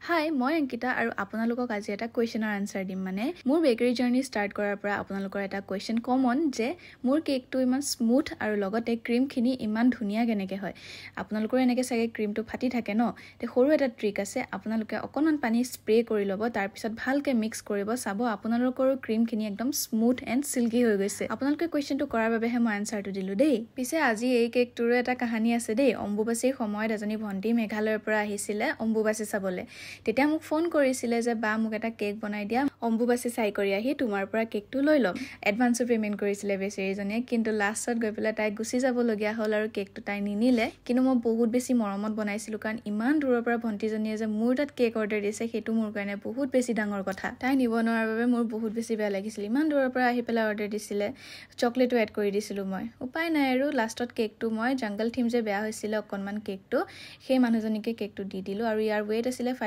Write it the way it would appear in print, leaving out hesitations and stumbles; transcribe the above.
হাই মই অংকিতা আৰু আপোনালোকক আজি এটা কোৱেশ্চনৰ আনসাৰ দিম মানে মোৰ বেকাৰী জাৰ্নি ষ্টাৰ্ট কৰাৰ পৰা আপোনালোকৰ এটা কোৱেশ্চন কমন যে মোৰ কেকটো ইমান স্মুথ আৰু লগতে ক্ৰীমখিনি ইমান ধুনীয়া কেনেকৈ হয় আপোনালোকৰ এনেকৈ চাগে ক্ৰীমটো ফাটি থাকে ন তে সৰু এটা ট্ৰিক আছে আপোনালোকে অকণমান পানী স্প্ৰে কৰি ল'ব তাৰ পিছত ভালকৈ মিক্স কৰিব চাব আপোনালোকৰ ক্ৰীমখিনি একদম স্মুথ এণ্ড সিল্কি হৈ গৈছে আপোনালোকে কোৱেশ্চনটো কৰাৰ বাবেহে মই আনসাৰটো দিলো দেই পিছে আজি এই কেকটোৰ এটা কাহিনী আছে দেই অম্বুবাচীৰ সময়ত এজনী ভণ্টি মেঘালয়ৰ পৰা আহিছিলে অম্বুবাচী চাবলৈ তেতিয়া মোক ফোন কৰিছিলে যে বা মোক এটা কেক বনাই দিয়া অম্বুবাচী চাই কৰি আহি তোমাৰ পৰা কেকটো লৈ ল'ম এডভান্সো পেমেন্ট কৰিছিলে বেচেৰীজনীয়ে কিন্তু লাষ্টত গৈ পেলাই তাই গুচি যাবলগীয়া হ'ল আৰু কেকটো তাই নিনিলে কিন্তু মই বহুত বেছি মৰমত বনাইছিলোঁ কাৰণ ইমান দূৰৰ পৰা ভণ্টিজনীয়ে যে মোৰ তাত কেক অৰ্ডাৰ দিছে সেইটো মোৰ কাৰণে বহুত বেছি ডাঙৰ কথা তাই নিব নোৱাৰাৰ বাবে মোৰ বহুত বেছি বেয়া লাগিছিল ইমান দূৰৰ পৰা আহি পেলাই অৰ্ডাৰ দিছিলে চকলেটো এড কৰি দিছিলোঁ মই উপায় নাই আৰু লাষ্টত কেকটো মই জংগল থিম যে বেয়া হৈছিলে অকণমান কেকটো সেই মানুহজনীকে কেকটো দি দিলোঁ আৰু ইয়াৰ ৱেইট আছিলে